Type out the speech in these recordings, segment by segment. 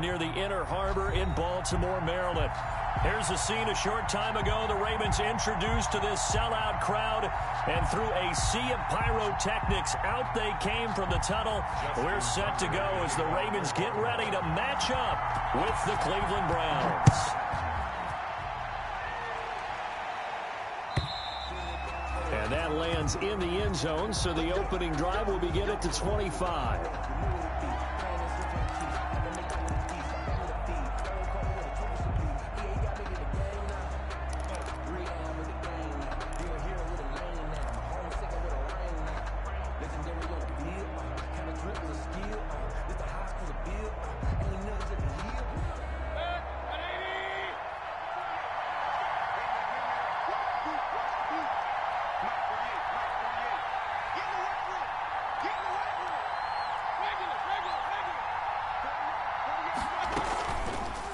near the Inner Harbor in Baltimore, Maryland. Here's a scene a short time ago. The Ravens introduced to this sellout crowd, and through a sea of pyrotechnics, out they came from the tunnel. We're set to go as the Ravens get ready to match up with the Cleveland Browns. And that lands in the end zone, so the opening drive will begin at the 25.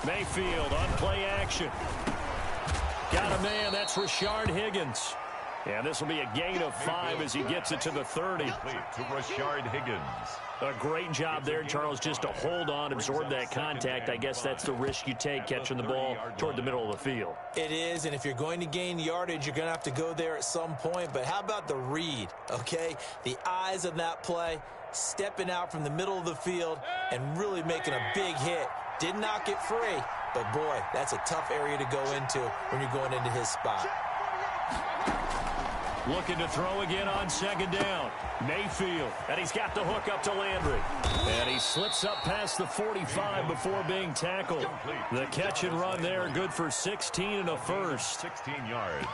Mayfield on play action. Got a man, that's Rashard Higgins. And this will be a gain of 5 as he gets it to the 30. To Rashard Higgins. A great job there, Charles, just to hold on, absorb that contact. I guess that's the risk you take catching the ball toward the middle of the field. It is, and if you're going to gain yardage, you're going to have to go there at some point. But how about the read, okay? The eyes of that play, stepping out from the middle of the field and really making a big hit. Did not get free, but boy, that's a tough area to go into when you're going into his spot. Looking to throw again on second down. Mayfield, and he's got the hook up to Landry. And he slips up past the 45 before being tackled. The catch and run there, good for 16 and a first. 16 yards.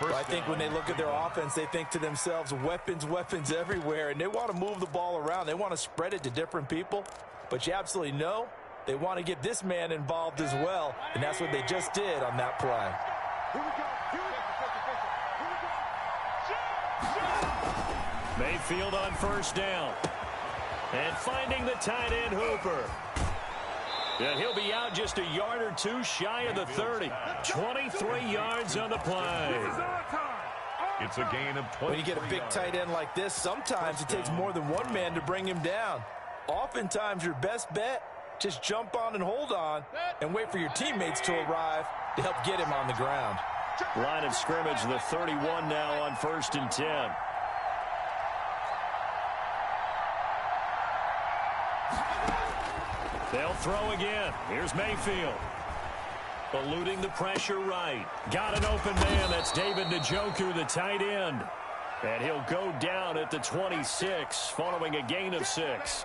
Well, I think when they look at their offense, they think to themselves, weapons, weapons everywhere, and they want to move the ball around. They want to spread it to different people, but you absolutely know they want to get this man involved as well, and that's what they just did on that play. Mayfield on first down. And finding the tight end, Hooper. And he'll be out just a yard or two shy of the 30. 23 yards on the play. It's a gain of 20. When you get a big tight end like this, sometimes it takes more than one man to bring him down. Oftentimes, your best bet, just jump on and hold on and wait for your teammates to arrive to help get him on the ground. Line of scrimmage, the 31 now on 1st and 10. They'll throw again. Here's Mayfield. Eluding the pressure right. Got an open man. That's David Njoku, the tight end. And he'll go down at the 26 following a gain of 6.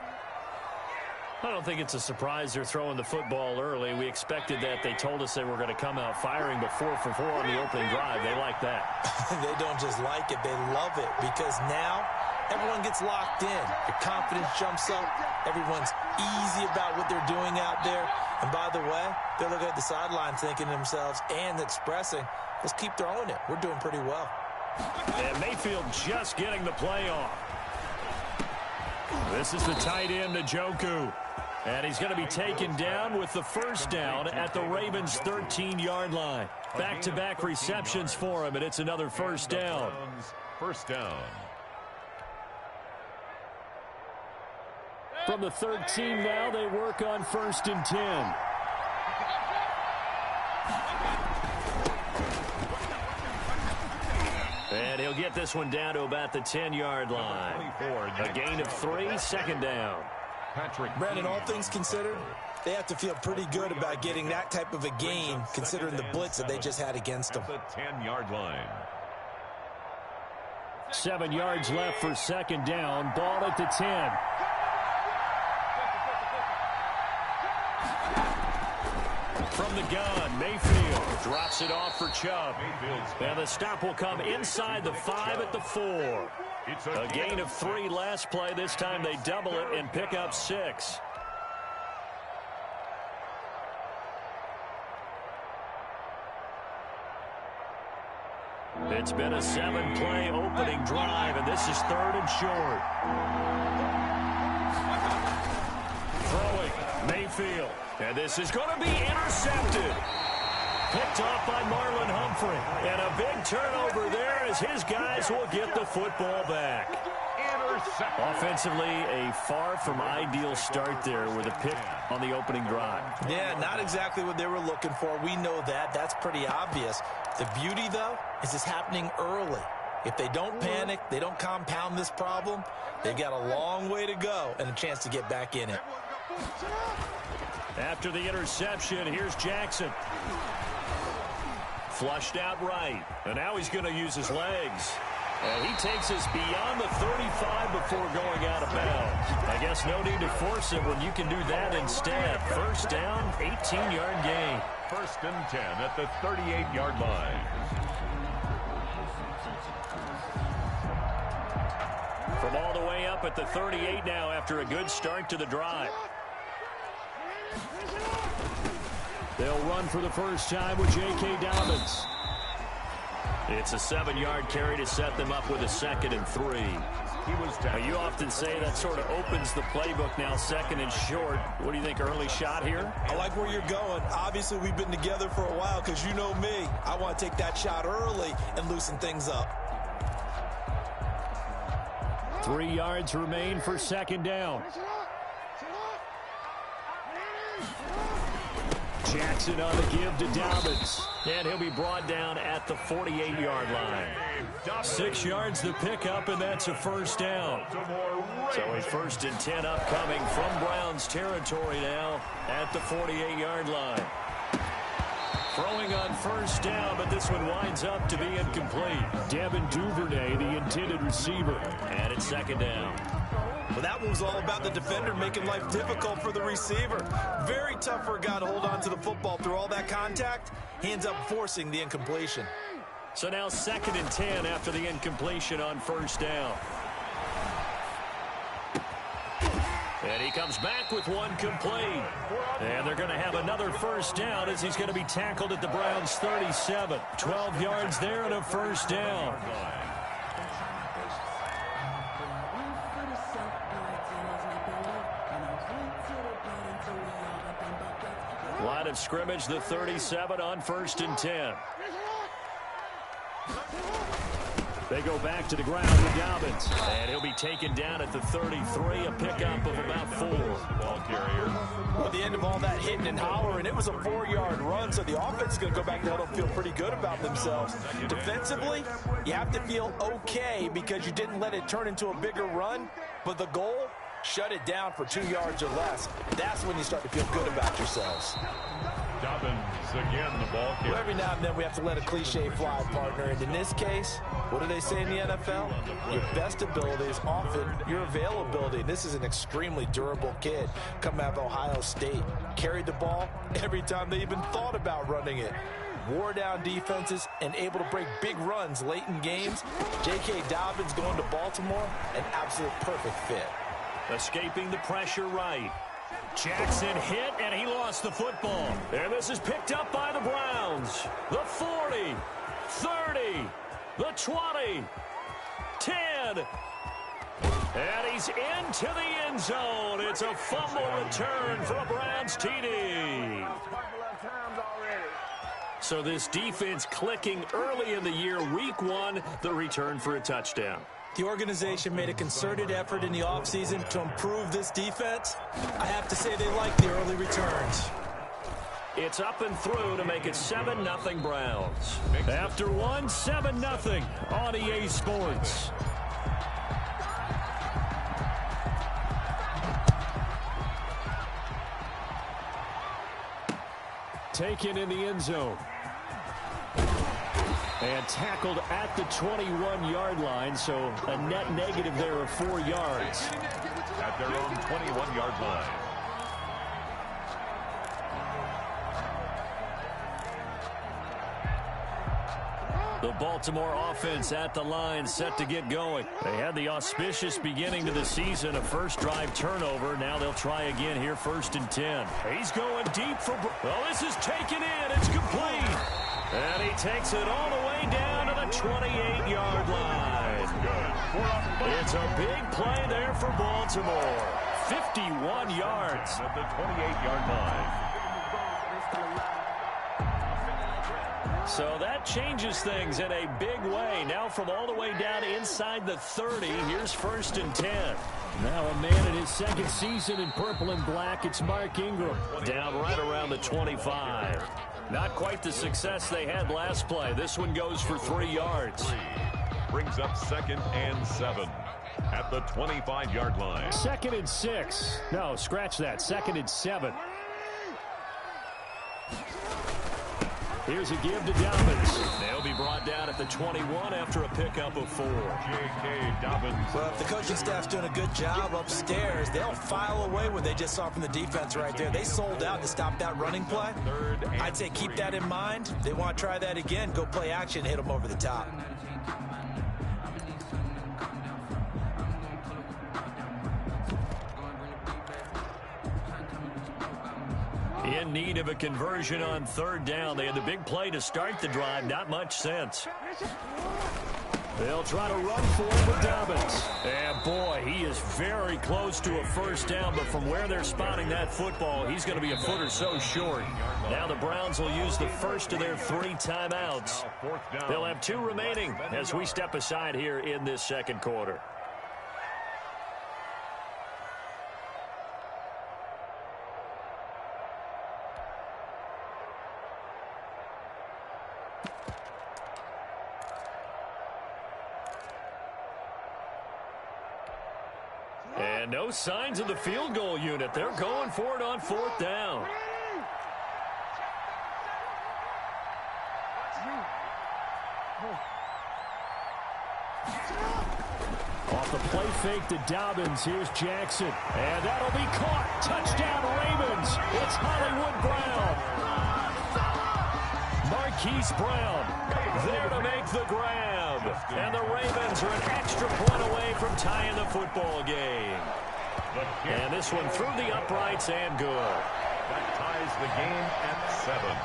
I don't think it's a surprise they're throwing the football early. We expected that. They told us they were going to come out firing, but 4 for 4 on the opening drive. They like that. They don't just like it. They love it because now everyone gets locked in. Your confidence jumps up. Everyone's easy about what they're doing out there. And by the way, they're looking at the sideline thinking to themselves and expressing, let's keep throwing it. We're doing pretty well. And Mayfield just getting the play off. This is the tight end, Njoku. And he's going to be taken down with the first down at the Ravens' 13-yard line. Back-to-back receptions for him, and it's another first down. First down. From the 13 now, they work on 1st and 10. And he'll get this one down to about the 10-yard line. A gain of 3, second down. Brandon, all things considered, they have to feel pretty good about getting that type of a gain considering the blitz that they just had against them. The 10-yard line. 7 yards left for second down. Ball at the 10. From the gun, Mayfield drops it off for Chubb. And the stop will come inside the 5 at the 4. A gain of 3 last play. This time they double it and pick up 6. It's been a 7-play opening drive, and this is 3rd and short. Throwing, Mayfield. And this is going to be intercepted. Picked off by Marlon Humphrey. And a big turnover there as his guys will get the football back. Offensively, a far from ideal start there with a pick on the opening drive. Yeah, not exactly what they were looking for. We know that. That's pretty obvious. The beauty, though, is it's happening early. If they don't panic, they don't compound this problem, they've got a long way to go and a chance to get back in it. After the interception, here's Jackson. Flushed out right. And now he's going to use his legs. And he takes us beyond the 35 before going out of bounds. I guess no need to force it when you can do that instead. First down, 18-yard gain. 1st and 10 at the 38-yard line. From all the way up at the 38 now after a good start to the drive. They'll run for the first time with J.K. Dobbins. It's a 7-yard carry to set them up with a 2nd and 3. Now, you often say that sort of opens the playbook now, 2nd and short. What do you think, early shot here? I like where you're going. Obviously, we've been together for a while because you know me. I want to take that shot early and loosen things up. 3 yards remain for 2nd down. Jackson on the give to Dobbins. And he'll be brought down at the 48-yard line. 6 yards to pick up, and that's a first down. So a 1st and 10 upcoming from Browns territory now at the 48-yard line. Throwing on first down, but this one winds up to be incomplete. Devin Duvernay, the intended receiver. And it's 2nd down. Well, that one was all about the defender making life difficult for the receiver. Very tough for a guy to hold on to the football through all that contact. He ends up forcing the incompletion. So now 2nd and 10 after the incompletion on first down. And he comes back with one complete. And they're going to have another first down as he's going to be tackled at the Browns' 37. 12 yards there and a first down. Line of scrimmage, the 37 on 1st and 10. They go back to the ground with Dobbins. And he'll be taken down at the 33, a pickup of about 4. Ball carrier. Well, at the end of all that hitting and hollering, it was a 4-yard run, so the offense is going to go back there and feel pretty good about themselves. Defensively, you have to feel okay because you didn't let it turn into a bigger run, but the goal, shut it down for 2 yards or less. That's when you start to feel good about yourselves. Dobbins again, the ball carrier. Well, every now and then we have to let a cliche fly, partner. And in this case, what do they say in the NFL? Your best ability is often your availability. This is an extremely durable kid coming out of Ohio State. Carried the ball every time they even thought about running it. Wore down defenses and able to break big runs late in games. J.K. Dobbins going to Baltimore, an absolute perfect fit. Escaping the pressure right. Jackson hit, and he lost the football. And this is picked up by the Browns. The 40, 30, the 20, 10. And he's into the end zone. It's a fumble return for a Browns TD. So this defense clicking early in the year, week 1, the return for a touchdown. The organization made a concerted effort in the offseason to improve this defense. I have to say they like the early returns. It's up and through to make it 7-0 Browns. After one, 7-0 on EA Sports. Taken in the end zone. And tackled at the 21-yard line, so a net negative there of 4 yards. At their own 21-yard line. The Baltimore offense at the line, set to get going. They had the auspicious beginning to the season, a first drive turnover. Now they'll try again here, 1st and 10. He's going deep for... Well, this is taken in. It's complete. And he takes it all the way down to the 28-yard line. It's a big play there for Baltimore. 51 yards. At the 28-yard line. So that changes things in a big way. Now from all the way down inside the 30, here's 1st and 10. Now a man in his second season in purple and black. It's Mark Ingram. Down right around the 25. Not quite the success they had last play. This one goes for 3 yards. Brings up 2nd and 7 at the 25-yard line. 2nd and 6. No, scratch that. 2nd and 7. Here's a give to Dobbins. They'll be brought down at the 21 after a pickup of 4. J.K. Dobbins. Well, if the coaching staff's doing a good job upstairs, they'll file away what they just saw from the defense right there. They sold out to stop that running play. I'd say keep that in mind. They want to try that again. Go play action, hit them over the top. In need of a conversion on 3rd down. They had the big play to start the drive. Not much sense. They'll try to run for it with Dobbins. And boy, he is very close to a 1st down, but from where they're spotting that football, he's going to be a foot or so short. Now the Browns will use the first of their 3 timeouts. They'll have 2 remaining as we step aside here in this 2nd quarter. And no signs of the field goal unit. They're going for it on 4th down. Off the play fake to Dobbins. Here's Jackson. And that'll be caught. Touchdown Ravens. It's Hollywood Brown. Marquise Brown there to make the grab. And the Ravens are an extra point away from tying the football game. And this one through the uprights and good. That ties the game at 7.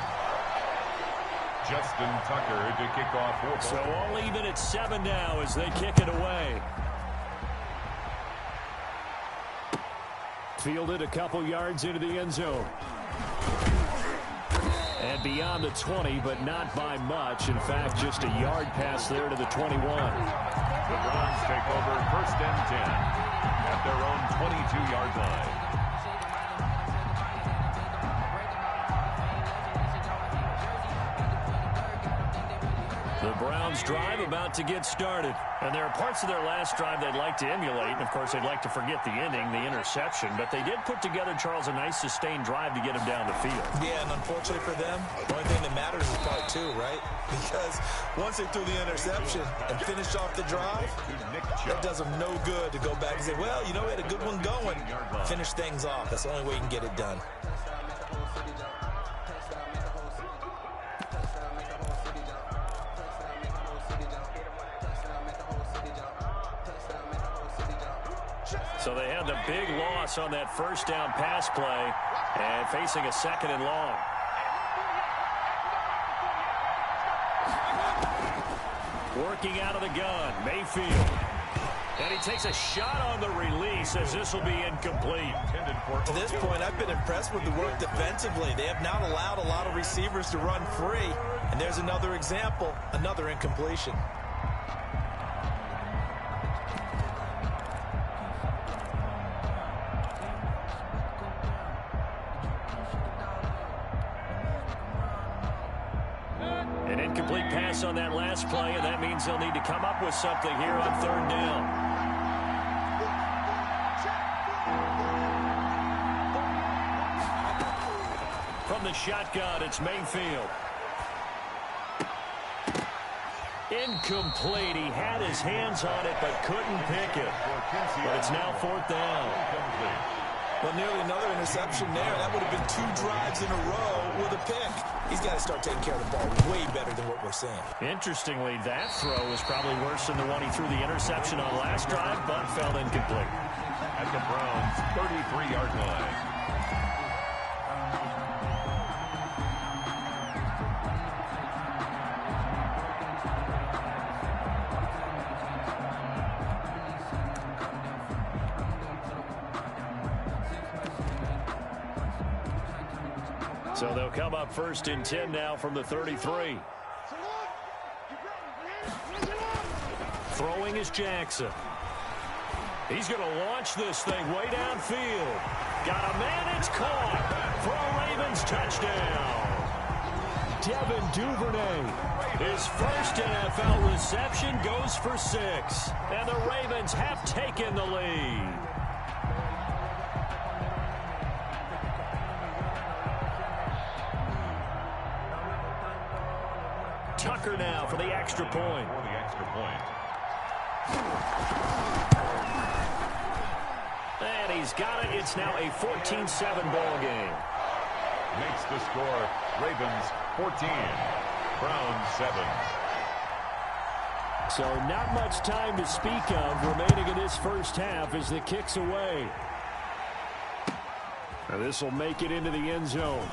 Justin Tucker to kick off football. So all even at 7 now as they kick it away. Fielded a couple yards into the end zone. And beyond the 20, but not by much. In fact, just a yard pass there to the 21. The Browns take over 1st and 10 at their own 22-yard line. The Browns drive about to get started. And there are parts of their last drive they'd like to emulate. And, of course, they'd like to forget the ending, the interception. But they did put together, Charles, a nice sustained drive to get him down the field. Yeah, and unfortunately for them, the only thing that matters is part 2, right? Because once they threw the interception and finished off the drive, that does them no good to go back and say, well, you know, we had a good one going. Finish things off. That's the only way you can get it done. So they had the big loss on that 1st down pass play and facing a 2nd and long. Working out of the gun, Mayfield. And he takes a shot on the release as this will be incomplete. To this point, I've been impressed with the work defensively. They have not allowed a lot of receivers to run free. And there's another example, another incompletion. An incomplete pass on that last play, and that means they'll need to come up with something here on 3rd down. From the shotgun, it's Mayfield. Incomplete. He had his hands on it, but couldn't pick it. But it's now 4th down. Well, nearly another interception there. That would have been 2 drives in a row with a pick. He's got to start taking care of the ball way better than what we're seeing. Interestingly, that throw was probably worse than the one he threw the interception on last drive, but fell incomplete. At the Browns' 33-yard line. So they'll come up 1st and 10 now from the 33. Throwing is Jackson. He's going to launch this thing way downfield. Got a man, it's caught for a Ravens touchdown. Devin Duvernay, his first NFL reception, goes for 6. And the Ravens have taken the lead. Tucker now for the extra point. And he's got it. It's now a 14-7 ball game. Makes the score Ravens 14, Browns 7. So not much time to speak of remaining in this first half as the kick's away. Now this will make it into the end zone.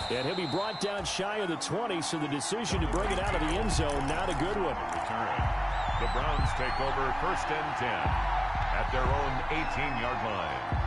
And he'll be brought down shy of the 20, so the decision to bring it out of the end zone, not a good one. Return. The Browns take over 1st and 10 at their own 18-yard line.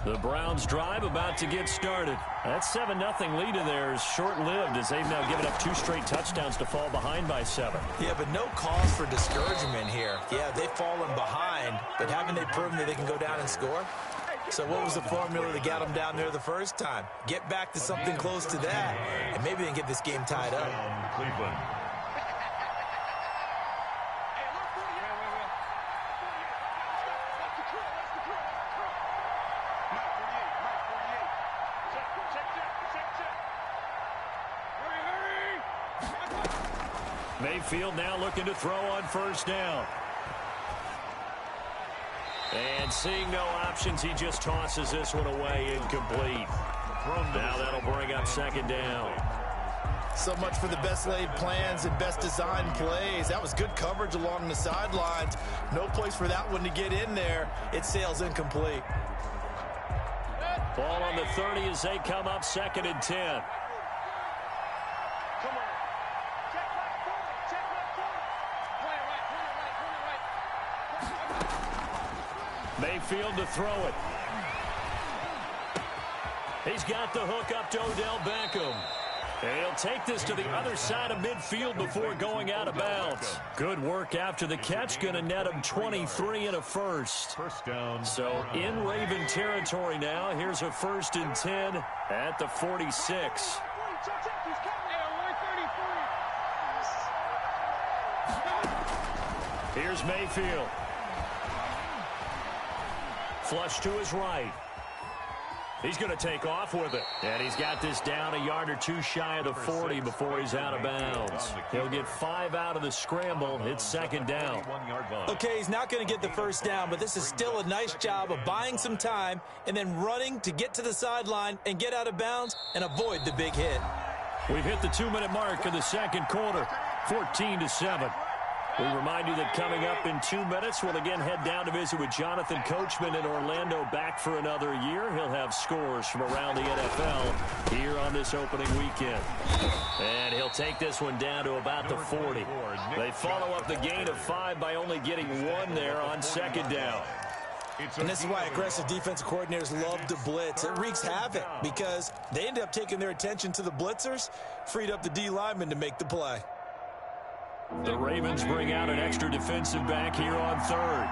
The Browns drive about to get started. That 7-0 lead in there is short-lived as they've now given up 2 straight touchdowns to fall behind by 7. Yeah, but no cause for discouragement here. Yeah, they've fallen behind, but haven't they proven that they can go down and score? So what was the formula that got them down there the first time? Get back to something close to that, and maybe they can get this game tied up. Cleveland. Mayfield now looking to throw on 1st down. And seeing no options, he just tosses this one away incomplete. Now that'll bring up 2nd down. So much for the best laid plans and best designed plays. That was good coverage along the sidelines. No place for that one to get in there. It sails incomplete. Ball on the 30 as they come up 2nd and 10. Mayfield to throw it. He's got the hook up to Odell Beckham. And he'll take this to the other side of midfield before going out of bounds. Good work after the catch. Going to net him 23 and a first. So in Raven territory now. Here's a 1st and 10 at the 46. Here's Mayfield. Flush to his right. He's going to take off with it. And he's got this down a yard or 2 shy of the 40 before he's out of bounds. He'll get 5 out of the scramble. It's 2nd down. Okay, he's not going to get the 1st down, but this is still a nice job of buying some time and then running to get to the sideline and get out of bounds and avoid the big hit. We've hit the 2-minute mark of the 2nd quarter, 14-7. We remind you that coming up in 2 minutes, we'll again head down to visit with Jonathan Coachman in Orlando, back for another year. He'll have scores from around the NFL here on this opening weekend. And he'll take this one down to about the 40. They follow up the gain of 5 by only getting 1 there on 2nd down. And this is why aggressive defensive coordinators love to blitz. It wreaks havoc because they end up taking their attention to the blitzers, freed up the D lineman to make the play. The Ravens bring out an extra defensive back here on 3rd.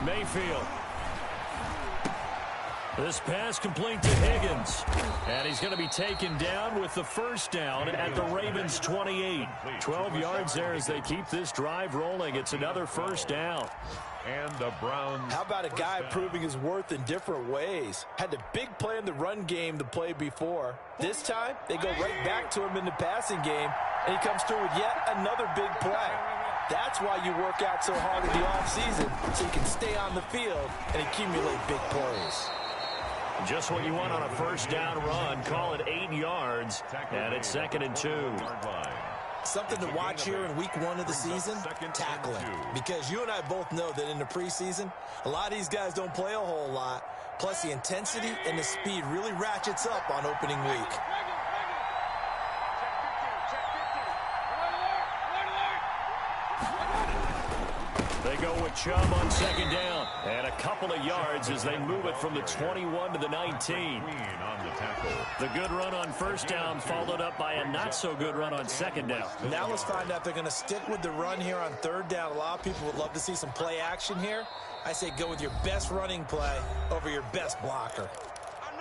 Mayfield. This pass complete to Higgins. And he's going to be taken down with the 1st down at the Ravens 28. 12 yards there as they keep this drive rolling. It's another 1st down. And the Browns. How about a guy proving his worth in different ways? Had a big play in the run game the play before. This time, they go right back to him in the passing game, and he comes through with yet another big play. That's why you work out so hard in the offseason, so you can stay on the field and accumulate big plays. Just what you want on a 1st down run. Call it 8 yards, and it's 2nd and 2. Something to watch here in week 1 of the season, tackling. Because you and I both know that in the preseason, a lot of these guys don't play a whole lot. Plus, the intensity and the speed really ratchets up on opening week. They go with Chubb on second down. And a couple of yards as they move it from the 21 to the 19. The good run on first down followed up by a not-so-good run on second down. Now let's find out if they're going to stick with the run here on third down. A lot of people would love to see some play action here. I say go with your best running play over your best blocker.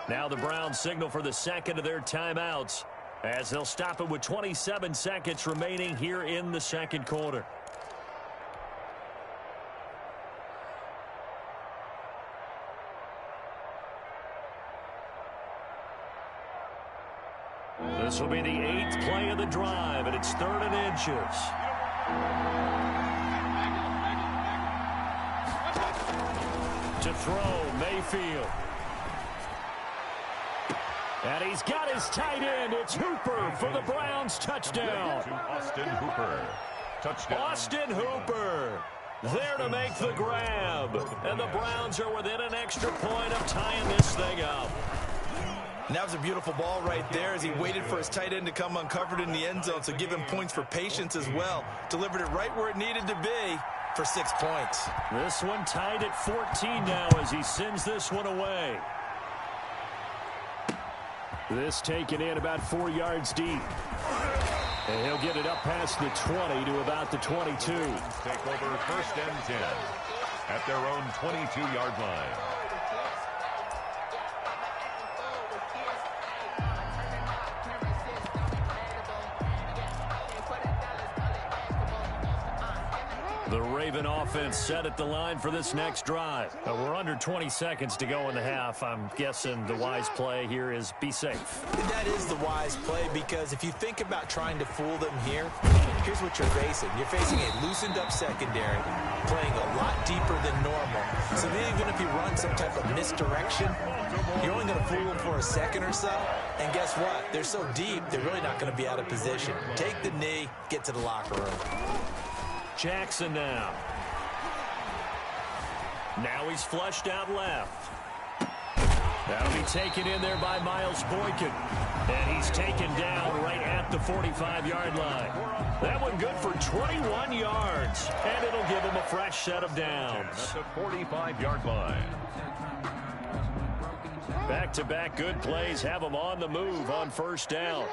Now the Browns signal for the second of their timeouts as they'll stop it with 27 seconds remaining here in the second quarter. This will be the 8th play of the drive, and it's 3rd and inches. To throw, Mayfield. And he's got his tight end. It's Hooper for the Browns touchdown. Austin Hooper. Touchdown. Austin Hooper there to make the grab. And the Browns are within an extra point of tying this thing up. And that was a beautiful ball right there as he waited for his tight end to come uncovered in the end zone, so give him points for patience as well. Delivered it right where it needed to be for 6 points. This one tied at 14 now as he sends this one away. This taken in about 4 yards deep. And he'll get it up past the 20 to about the 22. Take over 1st and 10 at their own 22-yard line. The Raven offense set at the line for this next drive. We're under 20 seconds to go in the half. I'm guessing the wise play here is be safe. That is the wise play, because if you think about trying to fool them here, here's what you're facing. You're facing a loosened up secondary, playing a lot deeper than normal. So even if you run some type of misdirection, you're only going to fool them for a second or so. And guess what? They're so deep, they're really not going to be out of position. Take the knee, get to the locker room. Jackson now. Now he's flushed out left. That'll be taken in there by Miles Boykin. And he's taken down right at the 45-yard line. That one good for 21 yards. And it'll give him a fresh set of downs. At the 45-yard line. Back-to-back good plays have him on the move on first down.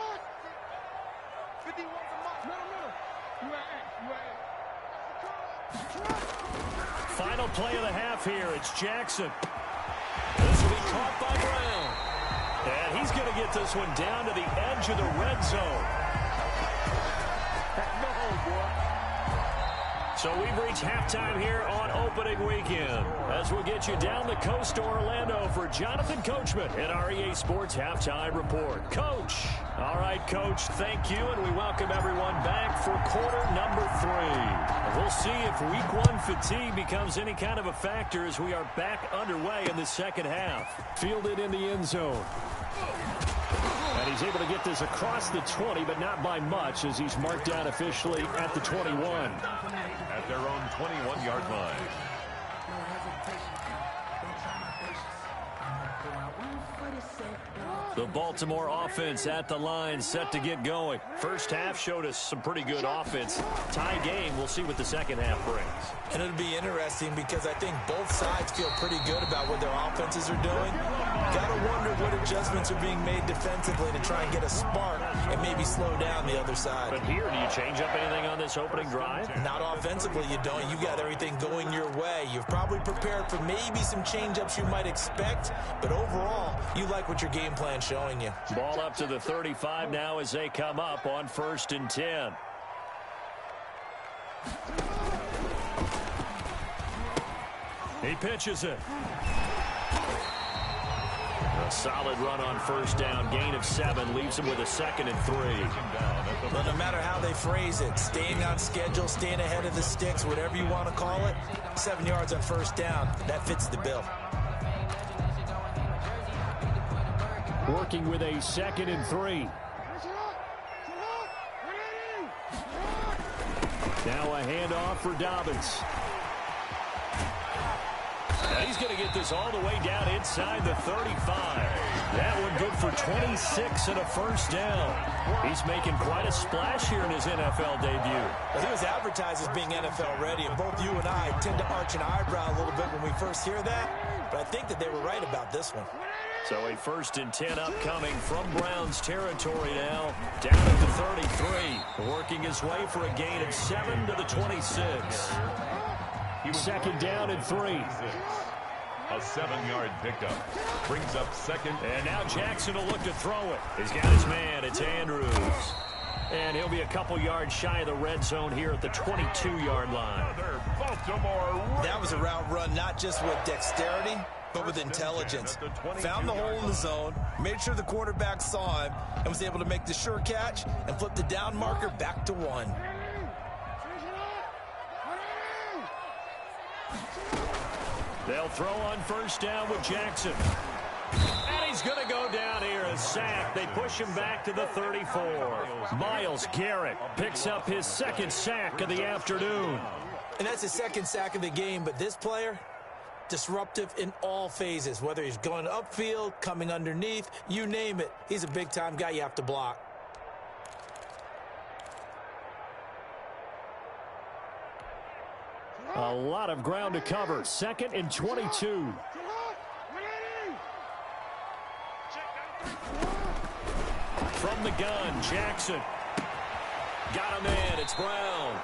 Final play of the half here. It's Jackson. This will be caught by Brown. And he's going to get this one down to the edge of the red zone. So we've reached halftime here on opening weekend as we'll get you down the coast to Orlando for Jonathan Coachman in our EA Sports Halftime Report. Coach. All right, Coach, thank you, and we welcome everyone back for quarter number 3. We'll see if week 1 fatigue becomes any kind of a factor as we are back underway in the second half. Fielded in the end zone. And he's able to get this across the 20, but not by much as he's marked down officially at the 21. At their own 21-yard line. The Baltimore offense at the line, set to get going. First half showed us some pretty good offense. Tie game, we'll see what the second half brings. And it'll be interesting because I think both sides feel pretty good about what their offenses are doing. Gotta wonder what adjustments are being made defensively to try and get a spark and maybe slow down the other side. But here, do you change up anything on this opening drive? Not offensively, you don't. You got everything going your way. You've probably prepared for maybe some change-ups you might expect, but overall, you like what your game plan's showing you. Ball up to the 35 now as they come up on 1st and 10. He pitches it. A solid run on first down. Gain of 7 leaves him with a 2nd and 3. But no matter how they phrase it, staying on schedule, staying ahead of the sticks, whatever you want to call it, 7 yards on first down, that fits the bill. Working with a 2nd and 3. Now a handoff for Dobbins. And he's going to get this all the way down inside the 35. That one good for 26 and a first down. He's making quite a splash here in his NFL debut. Well, he was advertised as being NFL ready, and both you and I tend to arch an eyebrow a little bit when we first hear that, but I think that they were right about this one. So a 1st and 10 upcoming from Browns territory now, down at the 33, working his way for a gain of 7 to the 26. 2nd down and 3. A 7-yard pickup. Brings up 2nd. And now Jackson will look to throw it. He's got his man. It's Andrews. And he'll be a couple yards shy of the red zone here at the 22-yard line. That was a route run not just with dexterity, but with intelligence. Found the hole in the zone, made sure the quarterback saw him, and was able to make the sure catch and flip the down marker back to 1. They'll throw on 1st down with Jackson. And he's going to go down here, a sack. They push him back to the 34. Myles Garrett picks up his 2nd sack of the afternoon. And that's his 2nd sack of the game, but this player, disruptive in all phases, whether he's going upfield, coming underneath, you name it. He's a big-time guy you have to block. A lot of ground to cover. 2nd and 22. From the gun, Jackson. Got him in. It's Brown.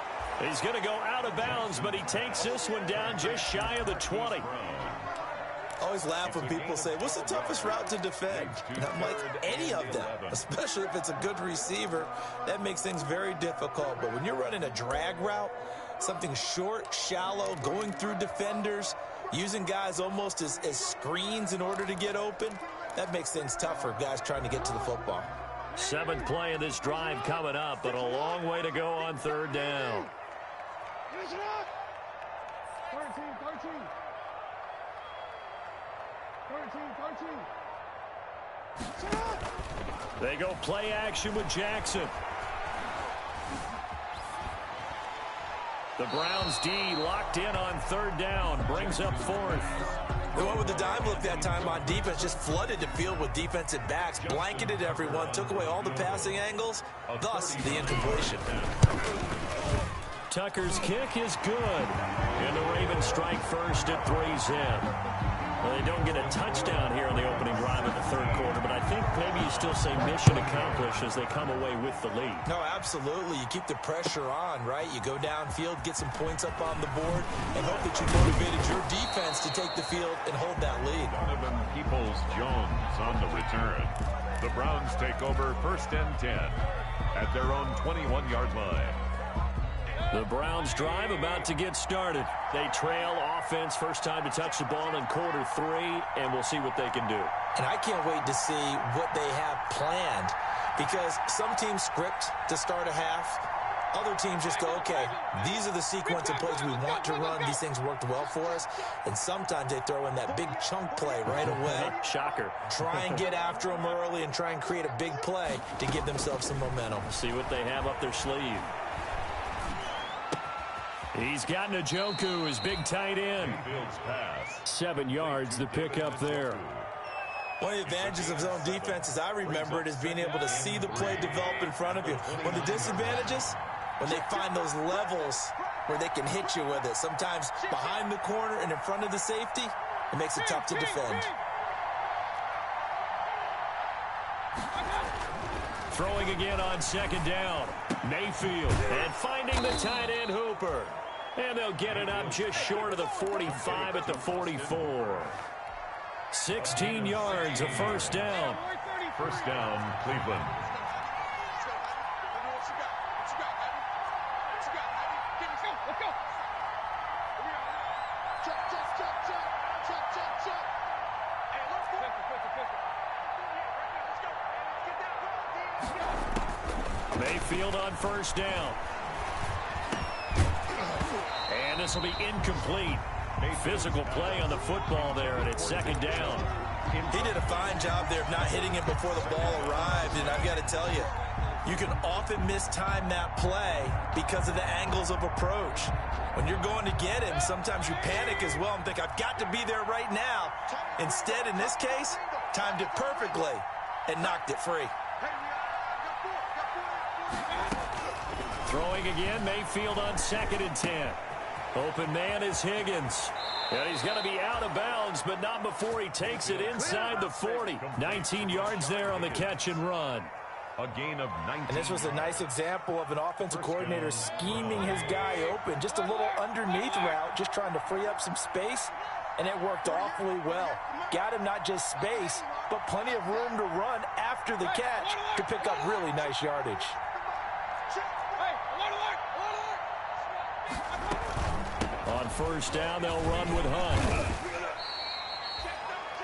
He's going to go out of bounds, but he takes this one down just shy of the 20. I always laugh when people say, what's the toughest route to defend? And I'm like, any of them, especially if it's a good receiver. That makes things very difficult. But when you're running a drag route, something short, shallow, going through defenders, using guys almost as screens in order to get open, that makes things tough for guys trying to get to the football. 7th play of this drive coming up, but a long way to go on 3rd down. 13. They go play action with Jackson. The Browns D locked in on 3rd down, brings up 4th. They went with the dime look that time on defense, just flooded the field with defensive backs, blanketed everyone, took away all the passing angles, thus the incompletion. Tucker's kick is good. And the Ravens strike first at 3-zip. Well, they don't get a touchdown here on the opening drive of the 3rd quarter, but I think maybe you still say mission accomplished as they come away with the lead. No, absolutely. You keep the pressure on, right? You go downfield, get some points up on the board, and hope that you motivated your defense to take the field and hold that lead. Donovan Peoples-Jones on the return. The Browns take over 1st and 10 at their own 21-yard line. The Browns drive about to get started. They trail offense, first time to touch the ball in quarter 3, and we'll see what they can do. And I can't wait to see what they have planned, because some teams script to start a half. Other teams just go, okay, these are the sequence of plays we want to run. These things worked well for us. And sometimes they throw in that big chunk play right away. Shocker. Try and get after them early and try and create a big play to give themselves some momentum. See what they have up their sleeve. He's got Njoku, his big tight end. 7 yards, the pickup there. One of the advantages of zone defense, as I remember it, is being able to see the play develop in front of you. One of the disadvantages, when they find those levels where they can hit you with it, sometimes behind the corner and in front of the safety, it makes it tough to defend. Throwing again on 2nd down. Mayfield, and finding the tight end Hooper. And they'll get it up just short of the 45 at the 44. 16 yards, a first down. 1st down, Cleveland. Mayfield on 1st down. And this will be incomplete. Physical play on the football there, and it's 2nd down. He did a fine job there of not hitting it before the ball arrived, and I've got to tell you, You can often mistime that play because of the angles of approach. When you're going to get him, sometimes you panic as well and think, I've got to be there right now. Instead, in this case, timed it perfectly and knocked it free. Throwing again, Mayfield on 2nd and 10. Open man is Higgins. And he's going to be out of bounds, but not before he takes it inside the 40. 19 yards there on the catch and run. A gain of 19. And this was a nice example of an offensive coordinator scheming his guy open. Just a little underneath route, just trying to free up some space, and it worked awfully well. Got him not just space, but plenty of room to run after the catch to pick up really nice yardage. On 1st down, they'll run with Hunt.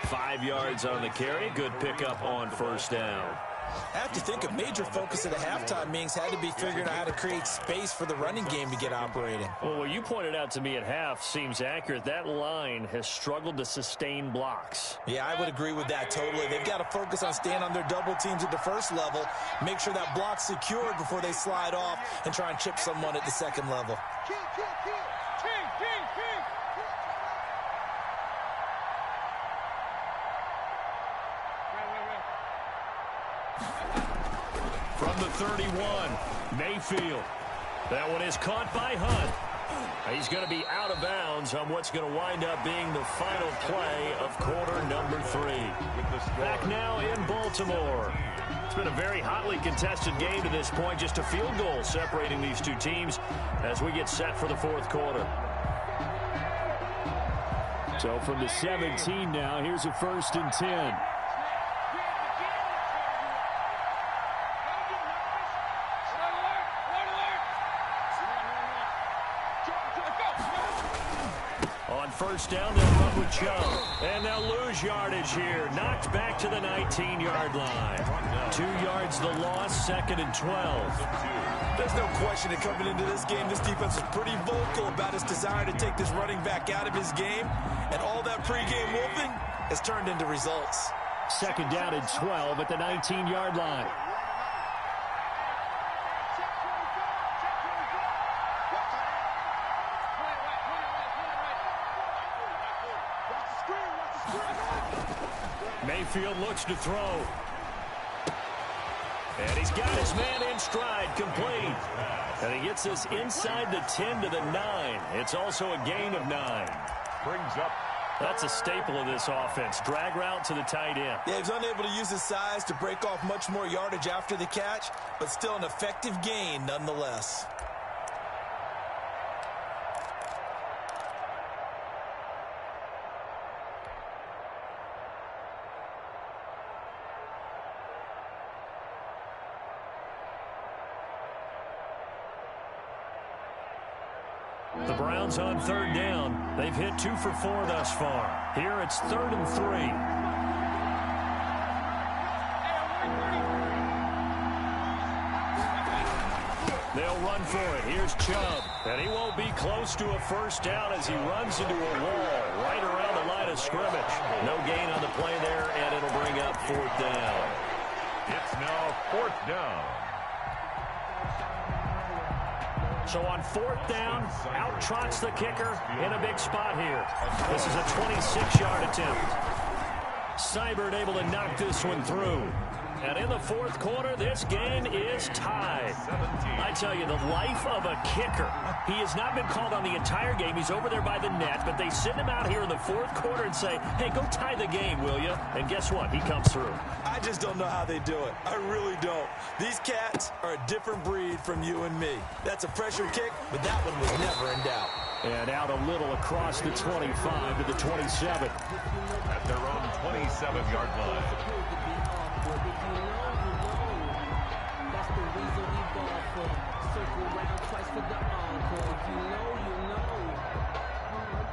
5 yards on the carry. Good pickup on 1st down. I have to think a major focus of the halftime meetings had to be figuring out how to create space for the running game to get operating. Well, what you pointed out to me at half seems accurate. That line has struggled to sustain blocks. Yeah, I would agree with that totally. They've got to focus on staying on their double teams at the first level, make sure that block's secured before they slide off and try and chip someone at the second level. From the 31, Mayfield. That one is caught by Hunt. He's going to be out of bounds on what's going to wind up being the final play of quarter number 3. Back now in Baltimore. It's been a very hotly contested game to this point. Just a field goal separating these two teams as we get set for the 4th quarter. So from the 17 now, here's a 1st and 10. On 1st down, they'll run with Chubb. And they'll lose yardage here. Knocked back to the 19-yard line. 2 yards the loss, 2nd and 12. There's no question that coming into this game, this defense was pretty vocal about its desire to take this running back out of his game. And all that pregame wolfing has turned into results. 2nd down and 12 at the 19-yard line. Mayfield looks to throw. And he's got his man in stride, complete. And he gets us inside the 10 to the 9. It's also a gain of 9. Brings up. That's a staple of this offense. Drag route to the tight end. Yeah, he's unable to use his size to break off much more yardage after the catch, but still an effective gain nonetheless. The Browns on 3rd down. They've hit 2 for 4 thus far. Here it's 3rd and 3. They'll run for it. Here's Chubb. And he won't be close to a 1st down as he runs into a wall right around the line of scrimmage. No gain on the play there, and it'll bring up 4th down. It's now 4th down. So on 4th down, out trots the kicker in a big spot here. This is a 26-yard attempt. Seibert able to knock this one through. And in the 4th quarter, this game is tied. I tell you, the life of a kicker. He has not been called on the entire game. He's over there by the net, but they send him out here in the 4th quarter and say, hey, go tie the game, will you? And guess what? He comes through. I just don't know how they do it. I really don't. These cats are a different breed from you and me. That's a pressure kick, but that one was never in doubt. And out a little across the 25 to the 27. At their own 27-yard line.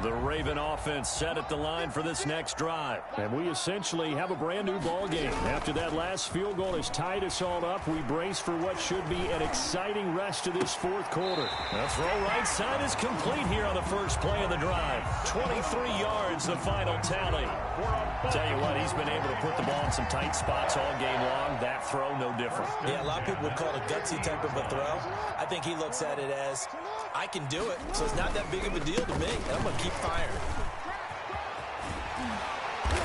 The Raven offense set at the line for this next drive. And we essentially have a brand new ball game. After that last field goal has tied us all up, we brace for what should be an exciting rest of this fourth quarter. The throw right side is complete here on the first play of the drive. 23 yards, the final tally. Tell you what, he's been able to put the ball in some tight spots all game long. That throw, no different. Yeah, a lot of people would call it a gutsy type of a throw. I think he looks at it as, I can do it, so it's not that big of a deal to me, and I'm going to keep firing.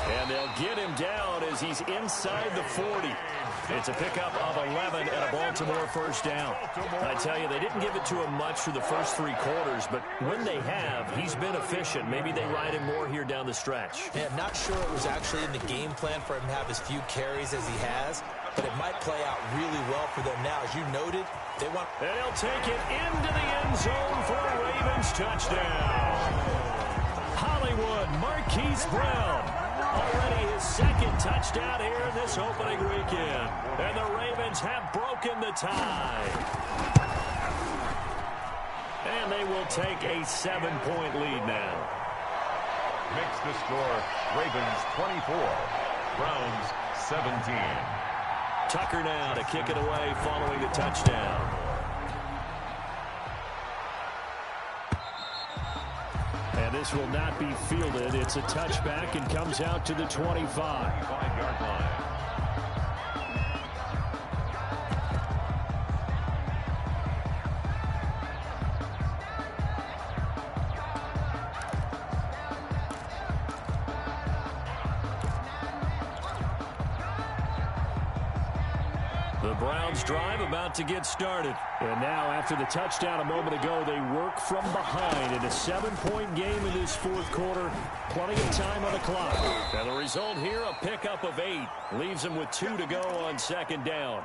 And they'll get him down as he's inside the 40. It's a pickup of 11 and a Baltimore first down. I tell you, they didn't give it to him much through the first 3 quarters, but when they have, he's been efficient. Maybe they ride him more here down the stretch. Yeah, I'm not sure it was actually in the game plan for him to have as few carries as he has, but it might play out really well for them now. As you noted, they want... And he'll take it into the end zone for a Ravens touchdown. Hollywood Marquise Brown. Already his second touchdown here in this opening weekend. And the Ravens have broken the tie. And they will take a 7-point lead now. Makes the score Ravens 24, Browns 17. Tucker now to kick it away following the touchdown. And this will not be fielded. It's a touchback and comes out to the 25. 5-yard line. The Browns drive about to get started. And now, after the touchdown a moment ago, they work from behind in a 7-point game in this fourth quarter. Plenty of time on the clock. And the result here, a pickup of 8. Leaves them with 2 to go on second down.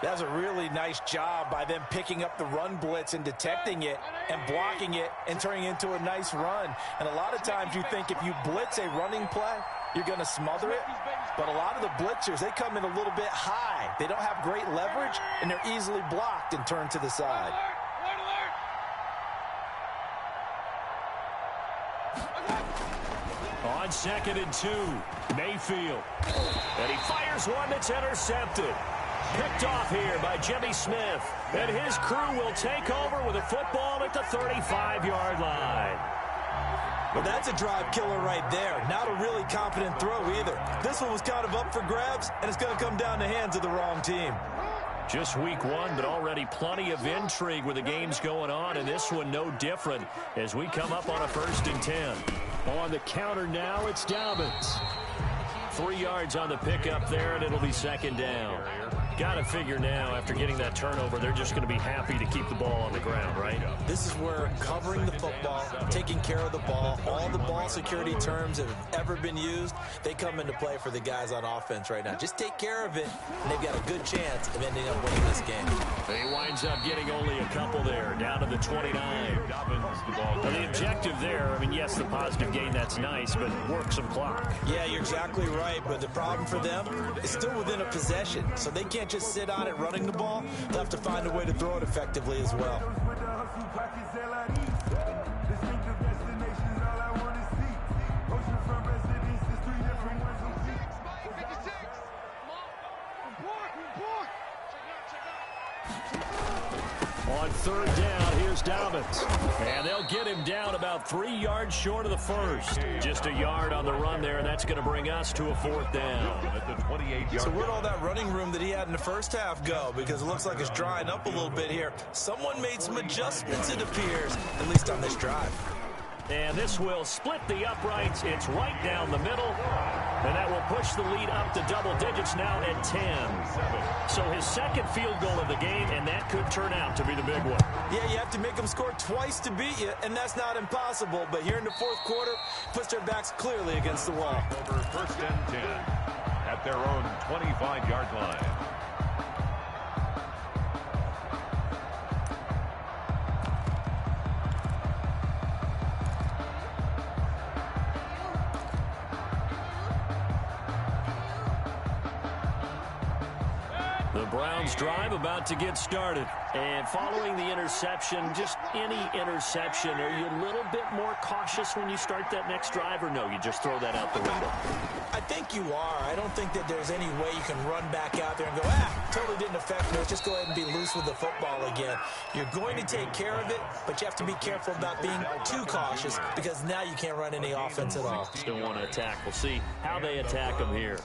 That's a really nice job by them picking up the run blitz and detecting it and blocking it and turning it into a nice run. And a lot of times you think if you blitz a running play, you're going to smother it. But a lot of the blitzers, they come in a little bit high. They don't have great leverage, and they're easily blocked and turned to the side. On 2nd and 2, Mayfield. And he fires one that's intercepted. Picked off here by Jimmy Smith. And his crew will take over with a football at the 35-yard line. Well, that's a drive killer right there. Not a really confident throw either. This one was kind of up for grabs, and it's going to come down the hands of the wrong team. Just week 1, but already plenty of intrigue with the games going on, and this one no different as we come up on a 1st and 10. On the counter now, it's Dobbins. 3 yards on the pickup there, and it'll be 2nd down. Got to figure now, after getting that turnover, they're just going to be happy to keep the ball on the ground, right? This is where covering the football, taking care of the ball, all the ball security terms that have ever been used, they come into play for the guys on offense right now. Just take care of it, and they've got a good chance of ending up winning this game. He winds up getting only a couple there, down to the 29. Now, the objective there, I mean, yes, the positive gain, that's nice, but work some clock. Yeah, you're exactly right, but the problem for them is still within a possession, so they can't just sit on it running the ball. They'll have to find a way to throw it effectively as well. On 3rd down, here's Dobbins. And they'll get him down about 3 yards short of the first. Just a yard on the run there, and that's going to bring us to a 4th down. At the 28-yard So where'd all that running room that he had in the first half go? Because it looks like it's drying up a little bit here. Someone made some adjustments, it appears, at least on this drive. And this will split the uprights. It's right down the middle. And that will push the lead up to double digits now at 10. So his 2nd field goal of the game, and that could turn out to be the big one. Yeah, you have to make them score twice to beat you, and that's not impossible. But here in the 4th quarter, puts their backs clearly against the wall. over 1st and 10 at their own 25-yard line. The Browns drive about to get started. And following the interception, just any interception, are you a little bit more cautious when you start that next drive, or no, you just throw that out the window? I think you are. I don't think that there's any way you can run back out there and go, totally didn't affect me. Let's just go ahead and be loose with the football again. You're going to take care of it, but you have to be careful about being too cautious because now you can't run any offense at all. Still want to attack. We'll see how they attack them here.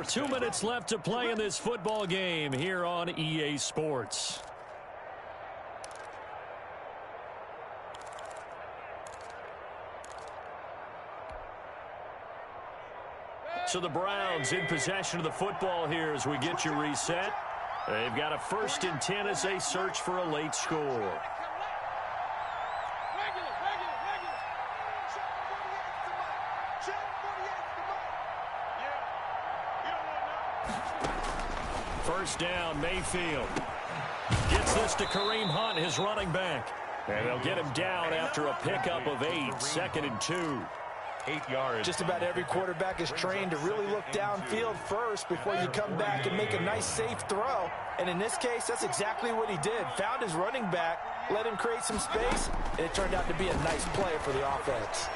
2 minutes left to play in this football game here on EA Sports. So the Browns in possession of the football here as we get you reset. They've got a 1st and 10 as they search for a late score. First down, Mayfield. Gets this to Kareem Hunt, his running back. And they'll get him down after a pickup of 8, 2nd and 2. 8 yards. Just about every quarterback is trained to really look downfield first before you come back and make a nice, safe throw. And in this case, that's exactly what he did. Found his running back, let him create some space, and it turned out to be a nice play for the offense.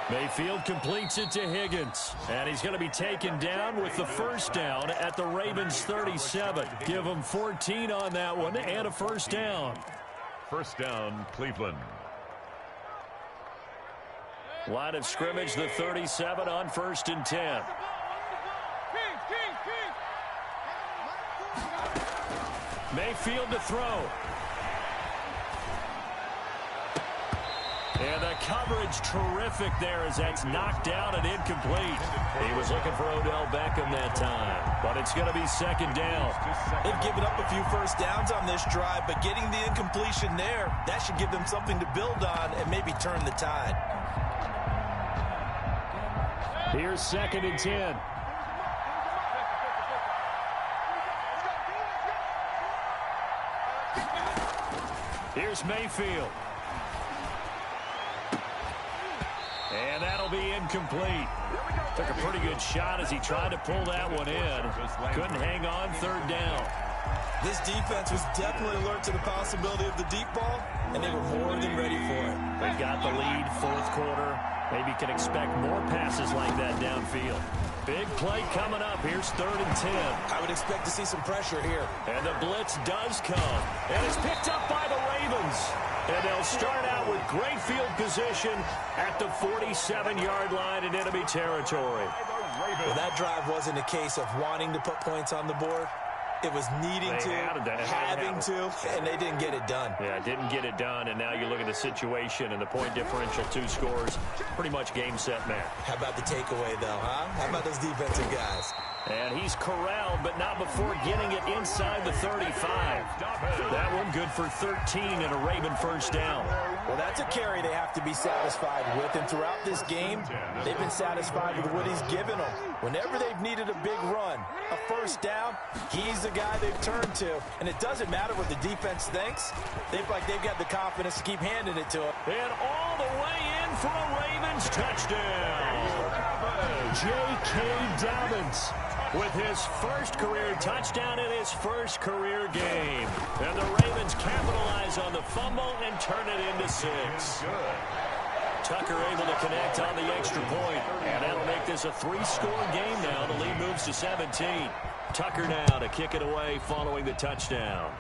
Mayfield completes it to Higgins, and he's going to be taken down with the 1st down at the Ravens 37. Give him 14 on that one and a 1st down. 1st down, Cleveland. Line of scrimmage, the 37 on 1st and 10. Mayfield to throw. And the coverage terrific there as that's knocked down and incomplete. He was looking for Odell Beckham that time, but it's going to be 2nd down. They've given up a few 1st downs on this drive, but getting the incompletion there, that should give them something to build on and maybe turn the tide. Here's 2nd and 10. Here's Mayfield. And that'll be incomplete. Took a pretty good shot as he tried to pull that one in. Couldn't hang on, 3rd down. This defense was definitely alert to the possibility of the deep ball, and they were more than ready for it. They've got the lead, 4th quarter. Maybe can expect more passes like that downfield. Big play coming up. Here's 3rd and 10. I would expect to see some pressure here. And the blitz does come. And it's picked up by the Ravens. And they'll start out with great field position at the 47-yard line in enemy territory. Well, that drive wasn't a case of wanting to put points on the board. It was needing to, having to, and they didn't get it done. Yeah, didn't get it done, and now you look at the situation and the point differential, 2 scores, pretty much game, set, match. How about the takeaway, though, huh? How about those defensive guys? And he's corralled, but not before getting it inside the 35. That one good for 13 and a Raven 1st down. Well, that's a carry they have to be satisfied with, and throughout this game, they've been satisfied with what he's given them. Whenever they've needed a big run, a 1st down, he's the guy they've turned to. And it doesn't matter what the defense thinks. They've got the confidence to keep handing it to him. And all the way in for a Ravens touchdown. J.K. Dobbins with his 1st career touchdown in his 1st career game. And the Ravens capitalize on the fumble and turn it into 6. Tucker able to connect on the extra point. And that'll make this a 3-score game now. The lead moves to 17. Tucker now to kick it away following the touchdown.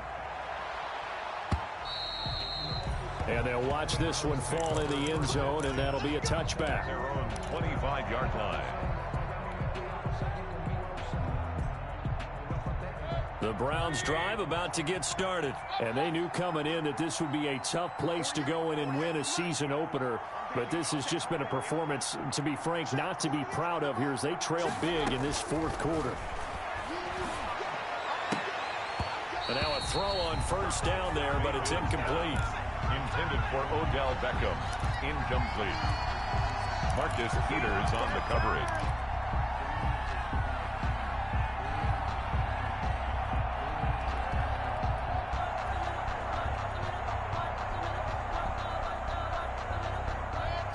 And they'll watch this one fall in the end zone, and that'll be a touchback. Their own 25-yard line. The Browns drive about to get started. And they knew coming in that this would be a tough place to go in and win a season opener. But this has just been a performance, to be frank, not to be proud of here as they trail big in this 4th quarter. And now a throw on 1st down there, but it's incomplete. Intended for Odell Beckham. Incomplete. Marcus Peters on the coverage.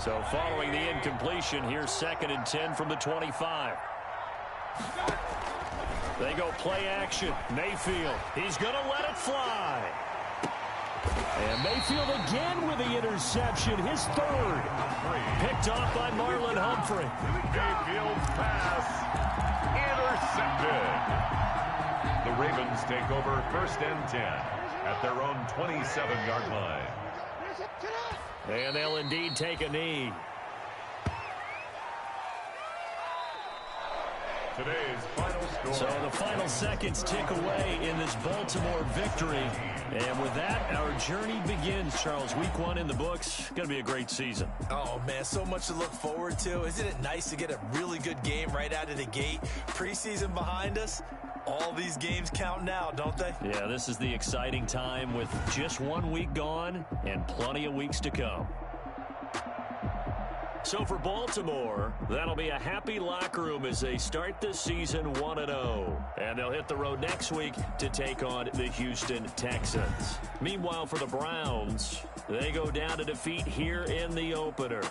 So following the incompletion, here's 2nd and 10 from the 25. They go play action. Mayfield, he's going to let it fly. And Mayfield again with the interception, his third. Picked off by Marlon Humphrey. Mayfield's pass intercepted. The Ravens take over 1st and 10 at their own 27-yard line. And they'll indeed take a knee. Today's final score. So the final seconds tick away in this Baltimore victory. And with that, our journey begins, Charles. Week 1 in the books. Going to be a great season. Oh, man, so much to look forward to. Isn't it nice to get a really good game right out of the gate? Preseason behind us. All these games count now, don't they? Yeah, this is the exciting time with just 1 week gone and plenty of weeks to come. So for Baltimore, that'll be a happy locker room as they start this season 1-0. And they'll hit the road next week to take on the Houston Texans. Meanwhile, for the Browns, they go down to defeat here in the opener.